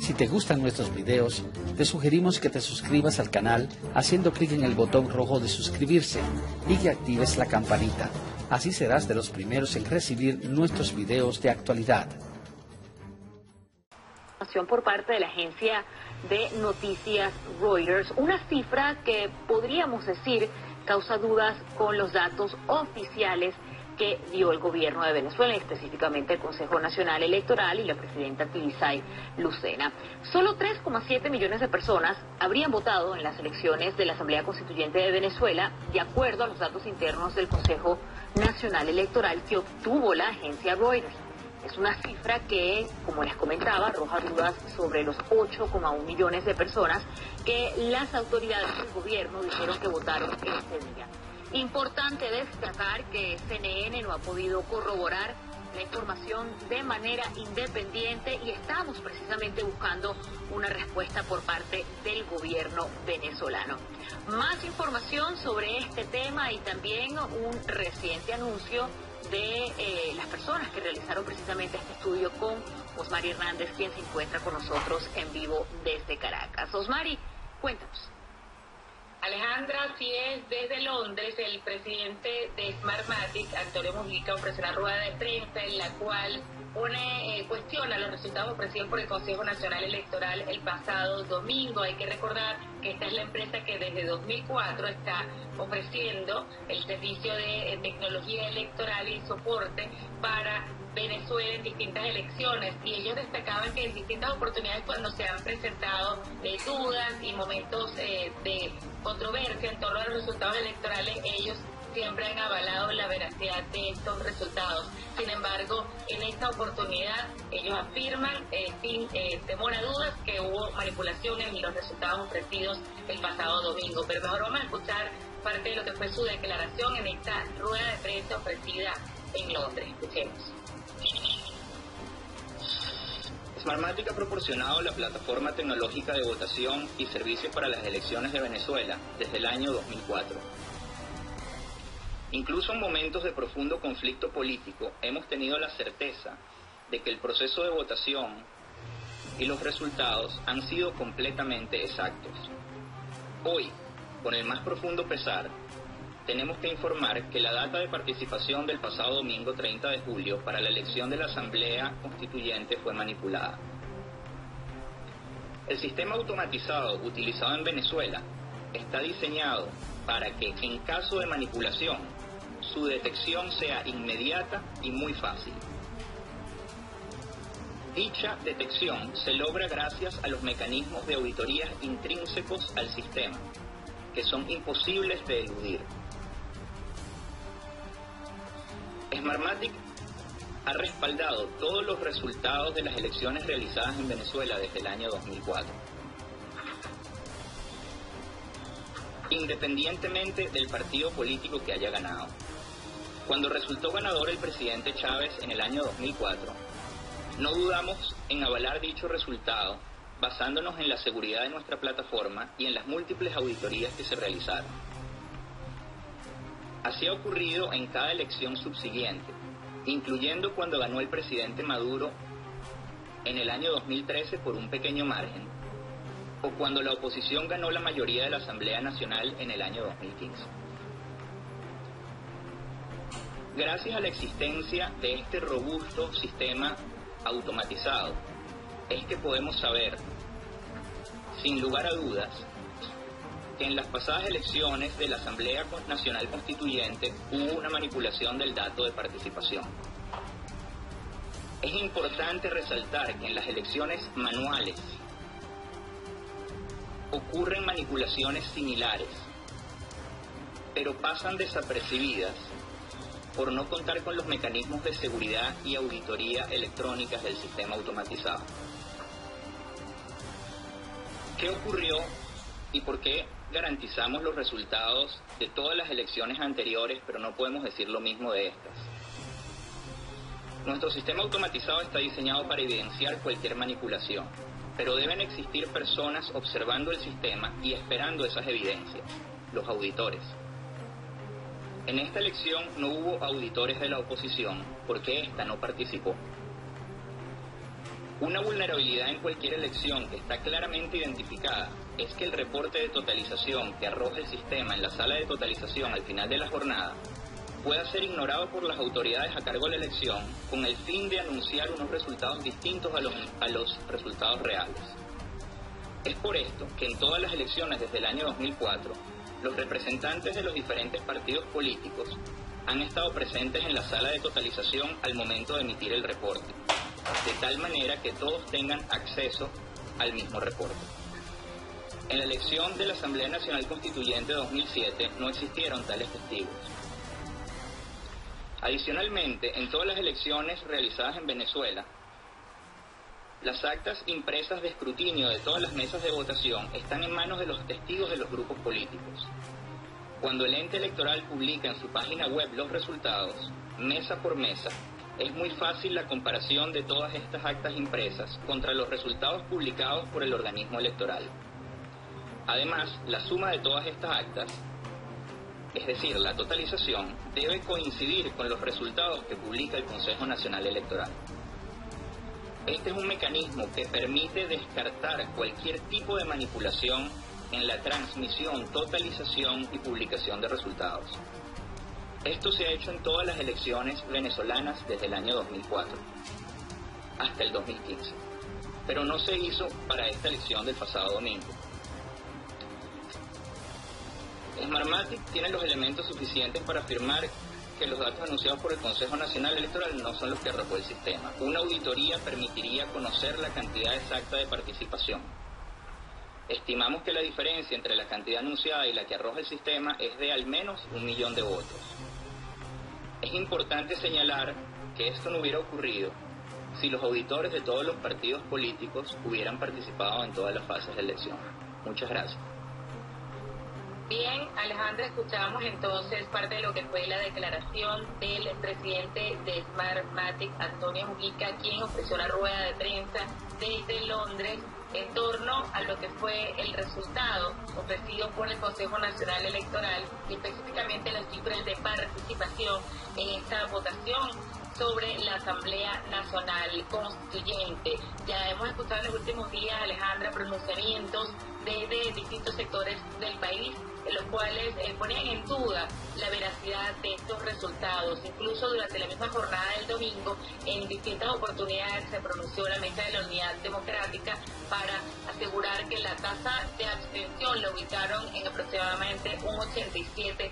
Si te gustan nuestros videos, te sugerimos que te suscribas al canal haciendo clic en el botón rojo de suscribirse y que actives la campanita. Así serás de los primeros en recibir nuestros videos de actualidad. Por parte de la agencia de noticias Reuters, una cifra que podríamos decir causa dudas con los datos oficiales que dio el gobierno de Venezuela, específicamente el Consejo Nacional Electoral y la presidenta Tillisay Lucena. Solo 3,7 millones de personas habrían votado en las elecciones de la Asamblea Constituyente de Venezuela, de acuerdo a los datos internos del Consejo Nacional Electoral que obtuvo la agencia Reuters. Es una cifra que, como les comentaba, arroja dudas sobre los 8,1 millones de personas que las autoridades del gobierno dijeron que votaron este día. Importante destacar que CNN no ha podido corroborar la información de manera independiente y estamos precisamente buscando una respuesta por parte del gobierno venezolano. Más información sobre este tema y también un reciente anuncio de las personas que realizaron precisamente este estudio con Osmari Hernández, quien se encuentra con nosotros en vivo desde Caracas. Osmari, cuéntanos. Alejandra, así es, desde Londres el presidente de Smartmatic, Antonio Mujica, ofreció una rueda de prensa en la cual cuestiona los resultados ofrecidos por el Consejo Nacional Electoral el pasado domingo. Hay que recordar que esta es la empresa que desde 2004 está ofreciendo el servicio de tecnología electoral y soporte para Venezuela en distintas elecciones, y ellos destacaban que en distintas oportunidades cuando se han presentado dudas y momentos de controversia en torno a los resultados electorales, ellos siempre han avalado la veracidad de estos resultados. Sin embargo, en esta oportunidad ellos afirman, sin temor a dudas, que hubo manipulaciones en los resultados ofrecidos el pasado domingo. Pero mejor vamos a escuchar parte de lo que fue su declaración en esta rueda de prensa ofrecida en Londres. Escuchemos. Smartmatic ha proporcionado la plataforma tecnológica de votación y servicios para las elecciones de Venezuela desde el año 2004. Incluso en momentos de profundo conflicto político, hemos tenido la certeza de que el proceso de votación y los resultados han sido completamente exactos. Hoy, con el más profundo pesar, tenemos que informar que la data de participación del pasado domingo 30 de julio para la elección de la Asamblea Constituyente fue manipulada. El sistema automatizado utilizado en Venezuela está diseñado para que, en caso de manipulación, su detección sea inmediata y muy fácil. Dicha detección se logra gracias a los mecanismos de auditoría intrínsecos al sistema, que son imposibles de eludir. Smartmatic ha respaldado todos los resultados de las elecciones realizadas en Venezuela desde el año 2004. Independientemente del partido político que haya ganado. Cuando resultó ganador el presidente Chávez en el año 2004, no dudamos en avalar dicho resultado basándonos en la seguridad de nuestra plataforma y en las múltiples auditorías que se realizaron. Así ha ocurrido en cada elección subsiguiente, incluyendo cuando ganó el presidente Maduro en el año 2013 por un pequeño margen, o cuando la oposición ganó la mayoría de la Asamblea Nacional en el año 2015. Gracias a la existencia de este robusto sistema automatizado, es que podemos saber, sin lugar a dudas, que en las pasadas elecciones de la Asamblea Nacional Constituyente hubo una manipulación del dato de participación. Es importante resaltar que en las elecciones manuales ocurren manipulaciones similares, pero pasan desapercibidas por no contar con los mecanismos de seguridad y auditoría electrónicas del sistema automatizado. ¿Qué ocurrió y por qué garantizamos los resultados de todas las elecciones anteriores, pero no podemos decir lo mismo de estas? Nuestro sistema automatizado está diseñado para evidenciar cualquier manipulación, pero deben existir personas observando el sistema y esperando esas evidencias, los auditores. En esta elección no hubo auditores de la oposición porque ésta no participó. Una vulnerabilidad en cualquier elección que está claramente identificada es que el reporte de totalización que arroja el sistema en la sala de totalización al final de la jornada pueda ser ignorado por las autoridades a cargo de la elección con el fin de anunciar unos resultados distintos a los resultados reales. Es por esto que en todas las elecciones desde el año 2004, los representantes de los diferentes partidos políticos han estado presentes en la sala de totalización al momento de emitir el reporte, de tal manera que todos tengan acceso al mismo reporte. En la elección de la Asamblea Nacional Constituyente de 2007 no existieron tales testigos. Adicionalmente, en todas las elecciones realizadas en Venezuela, las actas impresas de escrutinio de todas las mesas de votación están en manos de los testigos de los grupos políticos. Cuando el ente electoral publica en su página web los resultados, mesa por mesa, es muy fácil la comparación de todas estas actas impresas contra los resultados publicados por el organismo electoral. Además, la suma de todas estas actas, es decir, la totalización, debe coincidir con los resultados que publica el Consejo Nacional Electoral. Este es un mecanismo que permite descartar cualquier tipo de manipulación en la transmisión, totalización y publicación de resultados. Esto se ha hecho en todas las elecciones venezolanas desde el año 2004 hasta el 2015, pero no se hizo para esta elección del pasado domingo. Smartmatic tiene los elementos suficientes para afirmar que los datos anunciados por el Consejo Nacional Electoral no son los que arrojó el sistema. Una auditoría permitiría conocer la cantidad exacta de participación. Estimamos que la diferencia entre la cantidad anunciada y la que arroja el sistema es de al menos 1 millón de votos. Es importante señalar que esto no hubiera ocurrido si los auditores de todos los partidos políticos hubieran participado en todas las fases de elección. Muchas gracias. Bien, Alejandra, escuchamos entonces parte de lo que fue la declaración del presidente de Smartmatic, Antonio Mujica, quien ofreció la rueda de prensa desde Londres en torno a lo que fue el resultado ofrecido por el Consejo Nacional Electoral y específicamente las cifras de participación en esta votación sobre la Asamblea Nacional Constituyente. Ya hemos escuchado en los últimos días, Alejandra, pronunciamientos desde distintos sectores del país, en los cuales ponían en duda la veracidad de estos resultados. Incluso durante la misma jornada del domingo, en distintas oportunidades se pronunció la Mesa de la Unidad Democrática para asegurar que la tasa de abstención la ubicaron en aproximadamente un 87%.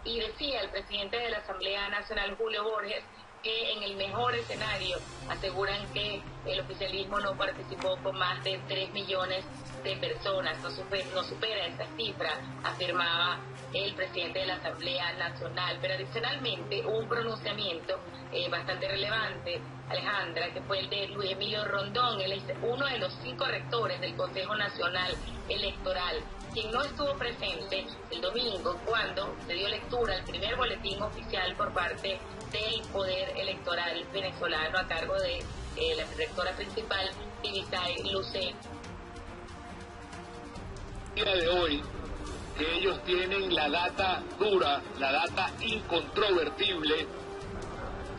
Y decía el presidente de la Asamblea Nacional, Julio Borges, que en el mejor escenario aseguran que el oficialismo no participó con más de 3 millones de personas, no supera esa cifra, afirmaba el presidente de la Asamblea Nacional. Pero adicionalmente hubo un pronunciamiento bastante relevante, Alejandra, que fue el de Luis Emilio Rondón, él es uno de los 5 rectores del Consejo Nacional Electoral, quien no estuvo presente el domingo cuando se dio lectura al primer boletín oficial por parte del Poder Electoral venezolano a cargo de la rectora principal, Tibisay Lucena. El día de hoy, que ellos tienen la data dura, la data incontrovertible,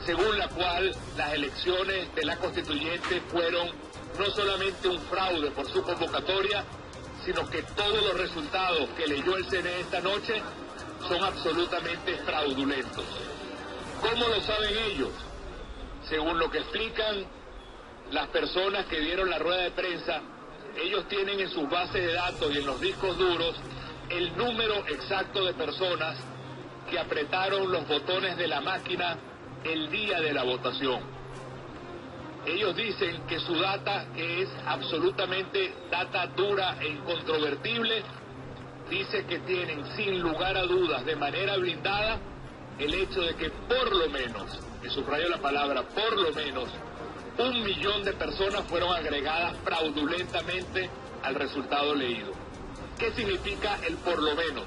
según la cual las elecciones de la Constituyente fueron no solamente un fraude por su convocatoria, sino que todos los resultados que leyó el CNE esta noche son absolutamente fraudulentos. ¿Cómo lo saben ellos? Según lo que explican las personas que dieron la rueda de prensa, ellos tienen en sus bases de datos y en los discos duros el número exacto de personas que apretaron los botones de la máquina el día de la votación. Ellos dicen que su data, que es absolutamente data dura e incontrovertible, dice que tienen sin lugar a dudas, de manera blindada, el hecho de que por lo menos, y subrayo la palabra por lo menos, 1 millón de personas fueron agregadas fraudulentamente al resultado leído. ¿Qué significa el por lo menos?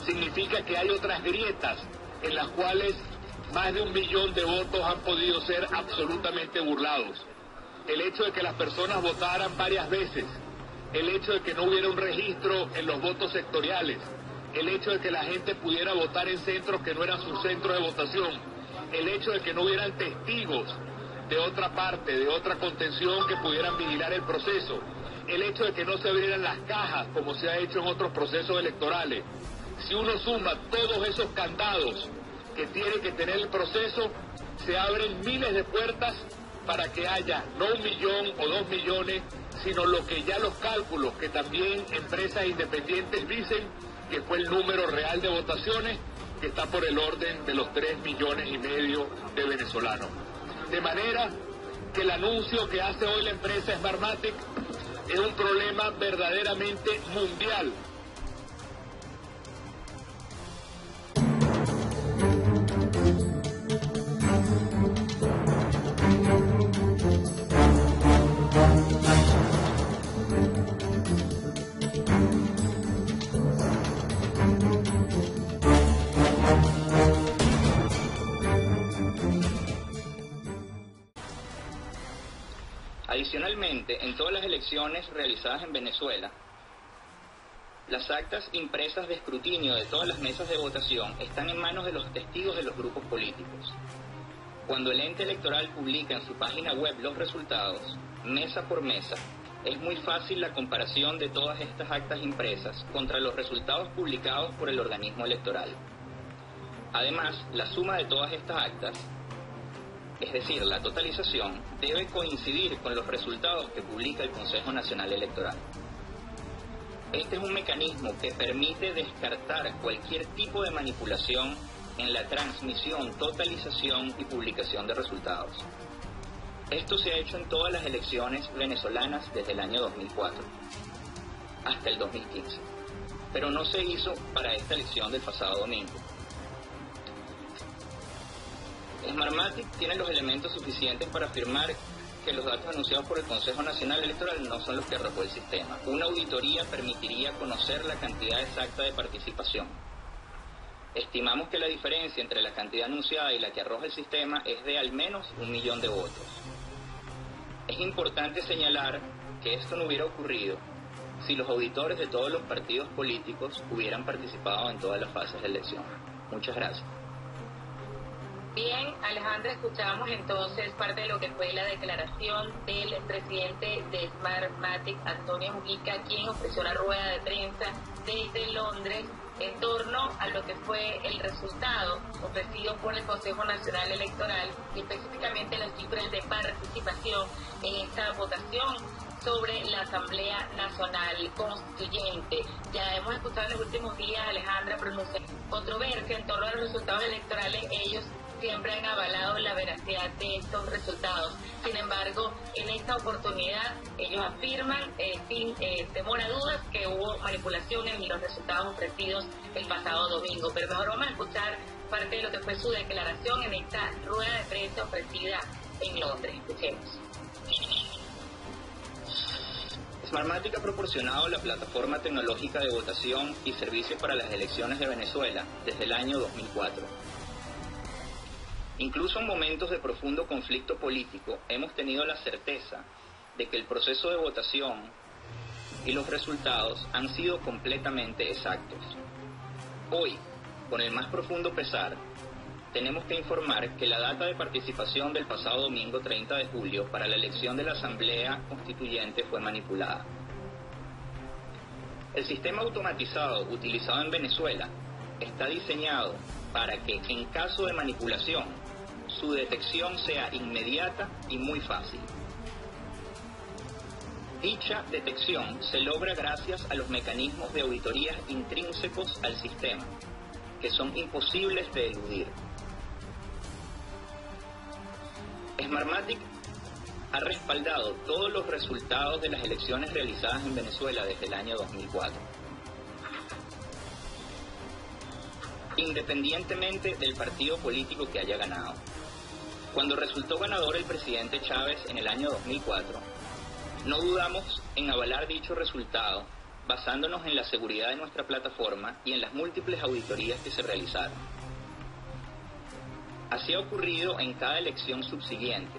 Significa que hay otras grietas en las cuales más de 1 millón de votos han podido ser absolutamente burlados. El hecho de que las personas votaran varias veces, el hecho de que no hubiera un registro en los votos sectoriales, el hecho de que la gente pudiera votar en centros que no eran sus centros de votación, el hecho de que no hubieran testigos de otra parte, de otra contención que pudieran vigilar el proceso, el hecho de que no se abrieran las cajas como se ha hecho en otros procesos electorales. Si uno suma todos esos candados que tiene que tener el proceso, se abren miles de puertas para que haya no 1 millón o 2 millones, sino lo que ya los cálculos que también empresas independientes dicen que fue el número real de votaciones, que está por el orden de los 3,5 millones de venezolanos. De manera que el anuncio que hace hoy la empresa Smartmatic es un problema verdaderamente mundial. Adicionalmente, en todas las elecciones realizadas en Venezuela, las actas impresas de escrutinio de todas las mesas de votación están en manos de los testigos de los grupos políticos. Cuando el ente electoral publica en su página web los resultados, mesa por mesa, es muy fácil la comparación de todas estas actas impresas contra los resultados publicados por el organismo electoral. Además, la suma de todas estas actas, es decir, la totalización, debe coincidir con los resultados que publica el Consejo Nacional Electoral. Este es un mecanismo que permite descartar cualquier tipo de manipulación en la transmisión, totalización y publicación de resultados. Esto se ha hecho en todas las elecciones venezolanas desde el año 2004 hasta el 2015, pero no se hizo para esta elección del pasado domingo. Smartmatic tiene los elementos suficientes para afirmar que los datos anunciados por el Consejo Nacional Electoral no son los que arrojó el sistema. Una auditoría permitiría conocer la cantidad exacta de participación. Estimamos que la diferencia entre la cantidad anunciada y la que arroja el sistema es de al menos 1 millón de votos. Es importante señalar que esto no hubiera ocurrido si los auditores de todos los partidos políticos hubieran participado en todas las fases de elección. Muchas gracias. Bien, Alejandra, escuchamos entonces parte de lo que fue la declaración del presidente de Smartmatic, Antonio Mujica, quien ofreció una rueda de prensa desde Londres en torno a lo que fue el resultado ofrecido por el Consejo Nacional Electoral y específicamente las cifras de participación en esta votación sobre la Asamblea Nacional Constituyente. Ya hemos escuchado en los últimos días, Alejandra, pronunciar controversia en torno a los resultados electorales. Ellos siempre han avalado la veracidad de estos resultados. Sin embargo, en esta oportunidad ellos afirman sin temor a dudas que hubo manipulaciones en los resultados ofrecidos el pasado domingo. Pero mejor vamos a escuchar parte de lo que fue su declaración en esta rueda de prensa ofrecida en Londres. Escuchemos. Smartmatic ha proporcionado la plataforma tecnológica de votación y servicios para las elecciones de Venezuela desde el año 2004. Incluso en momentos de profundo conflicto político, hemos tenido la certeza de que el proceso de votación y los resultados han sido completamente exactos. Hoy, con el más profundo pesar, tenemos que informar que la data de participación del pasado domingo 30 de julio para la elección de la Asamblea Constituyente fue manipulada. El sistema automatizado utilizado en Venezuela está diseñado para que, en caso de manipulación, su detección sea inmediata y muy fácil. Dicha detección se logra gracias a los mecanismos de auditorías intrínsecos al sistema, que son imposibles de eludir. Smartmatic ha respaldado todos los resultados de las elecciones realizadas en Venezuela desde el año 2004. Independientemente del partido político que haya ganado. Cuando resultó ganador el presidente Chávez en el año 2004, no dudamos en avalar dicho resultado basándonos en la seguridad de nuestra plataforma y en las múltiples auditorías que se realizaron. Así ha ocurrido en cada elección subsiguiente,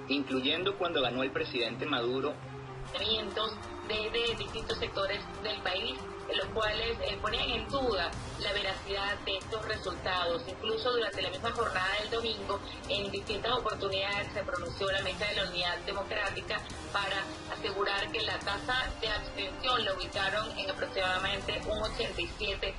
incluyendo cuando ganó el presidente Maduro. Desde distintos sectores del país los cuales ponían en duda la veracidad de estos resultados. Incluso durante la misma jornada del domingo, en distintas oportunidades se pronunció la Mesa de la Unidad Democrática para asegurar que la tasa de abstención la ubicaron en aproximadamente un 87%.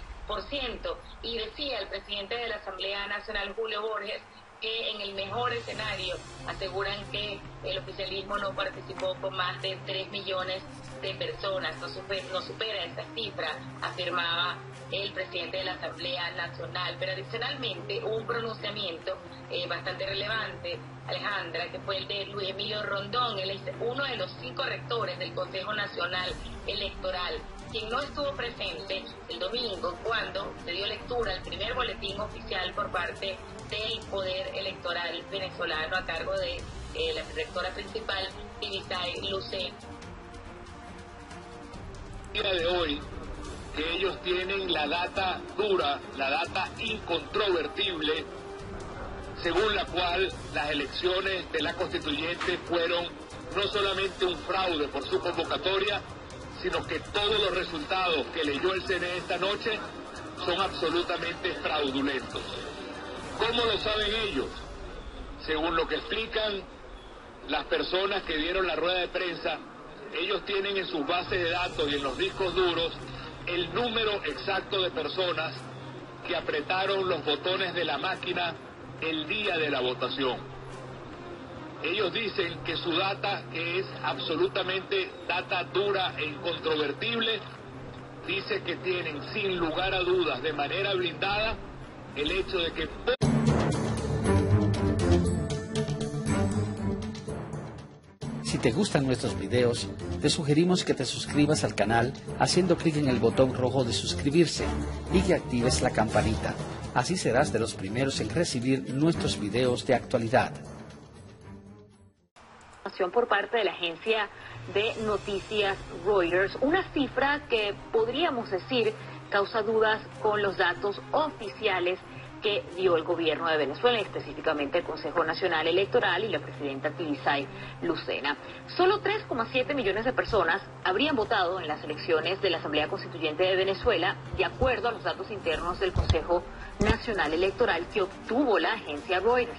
Y decía el presidente de la Asamblea Nacional, Julio Borges, que en el mejor escenario aseguran que el oficialismo no participó con más de 3 millones de personas, no supera esa cifra, afirmaba el presidente de la Asamblea Nacional. Pero adicionalmente hubo un pronunciamiento bastante relevante, Alejandra, que fue el de Luis Emilio Rondón, él es uno de los 5 rectores del Consejo Nacional Electoral, quien no estuvo presente el domingo cuando se dio lectura al primer boletín oficial por parte del Poder Electoral venezolano a cargo de la rectora principal, Tibisay Lucena. El día de hoy, que ellos tienen la data dura, la data incontrovertible, según la cual las elecciones de la constituyente fueron no solamente un fraude por su convocatoria, sino que todos los resultados que leyó el CNE esta noche son absolutamente fraudulentos. ¿Cómo lo saben ellos? Según lo que explican las personas que dieron la rueda de prensa, ellos tienen en sus bases de datos y en los discos duros el número exacto de personas que apretaron los botones de la máquina el día de la votación. Ellos dicen que su data, que es absolutamente data dura e incontrovertible, dice que tienen sin lugar a dudas, de manera blindada, el hecho de que... Si te gustan nuestros videos, te sugerimos que te suscribas al canal haciendo clic en el botón rojo de suscribirse y que actives la campanita. Así serás de los primeros en recibir nuestros videos de actualidad. Por parte de la agencia de noticias Reuters, una cifra que podríamos decir causa dudas con los datos oficiales que dio el gobierno de Venezuela, específicamente el Consejo Nacional Electoral y la presidenta Tibisay Lucena. Solo 3,7 millones de personas habrían votado en las elecciones de la Asamblea Constituyente de Venezuela, de acuerdo a los datos internos del Consejo Nacional Electoral que obtuvo la agencia Reuters.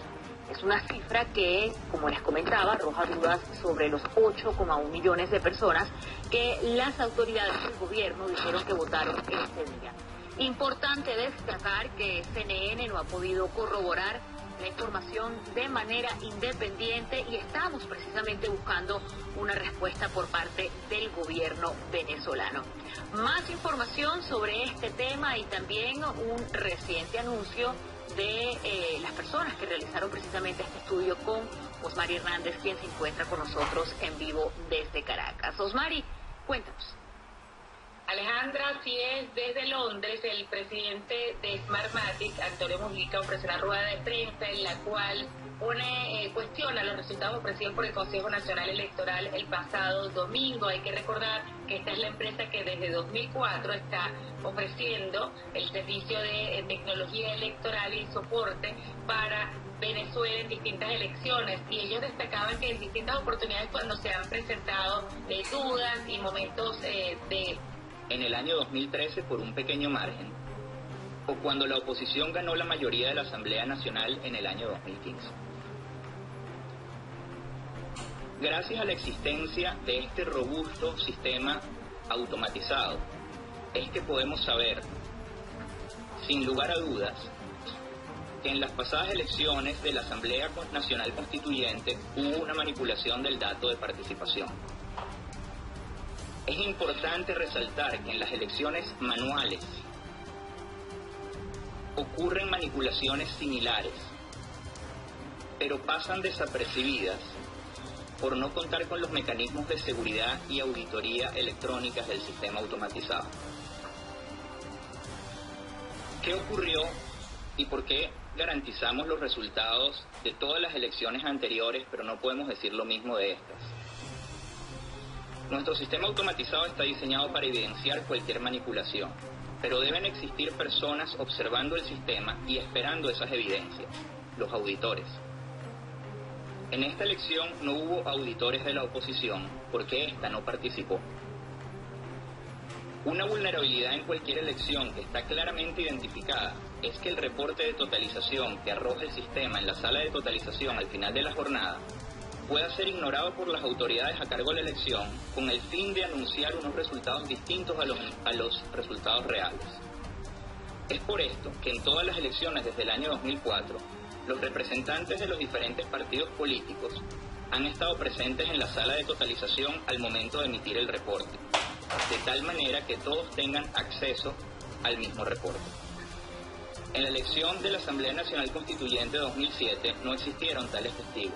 Es una cifra que, como les comentaba, arroja dudas sobre los 8,1 millones de personas que las autoridades del gobierno dijeron que votaron ese día. Importante destacar que CNN no ha podido corroborar la información de manera independiente y estamos precisamente buscando una respuesta por parte del gobierno venezolano. Más información sobre este tema y también un reciente anuncio de las personas que realizaron precisamente este estudio con Osmari Hernández, quien se encuentra con nosotros en vivo desde Caracas. Osmari, cuéntanos. Alejandra, así es, desde Londres el presidente de Smartmatic, Antonio Mujica, ofreció una rueda de prensa en la cual cuestiona los resultados ofrecidos por el Consejo Nacional Electoral el pasado domingo. Hay que recordar que esta es la empresa que desde 2004 está ofreciendo el servicio de tecnología electoral y soporte para Venezuela en distintas elecciones, y ellos destacaban que en distintas oportunidades cuando se han presentado dudas y momentos en el año 2013 por un pequeño margen, o cuando la oposición ganó la mayoría de la Asamblea Nacional en el año 2015. Gracias a la existencia de este robusto sistema automatizado, es que podemos saber, sin lugar a dudas, que en las pasadas elecciones de la Asamblea Nacional Constituyente hubo una manipulación del dato de participación. Es importante resaltar que en las elecciones manuales ocurren manipulaciones similares, pero pasan desapercibidas por no contar con los mecanismos de seguridad y auditoría electrónicas del sistema automatizado. ¿Qué ocurrió y por qué garantizamos los resultados de todas las elecciones anteriores, pero no podemos decir lo mismo de estas? Nuestro sistema automatizado está diseñado para evidenciar cualquier manipulación, pero deben existir personas observando el sistema y esperando esas evidencias, los auditores. En esta elección no hubo auditores de la oposición porque ésta no participó. Una vulnerabilidad en cualquier elección que está claramente identificada es que el reporte de totalización que arroja el sistema en la sala de totalización al final de la jornada pueda ser ignorado por las autoridades a cargo de la elección con el fin de anunciar unos resultados distintos a los resultados reales. Es por esto que en todas las elecciones desde el año 2004, los representantes de los diferentes partidos políticos han estado presentes en la sala de totalización al momento de emitir el reporte, de tal manera que todos tengan acceso al mismo reporte. En la elección de la Asamblea Nacional Constituyente de 2007 no existieron tales testigos.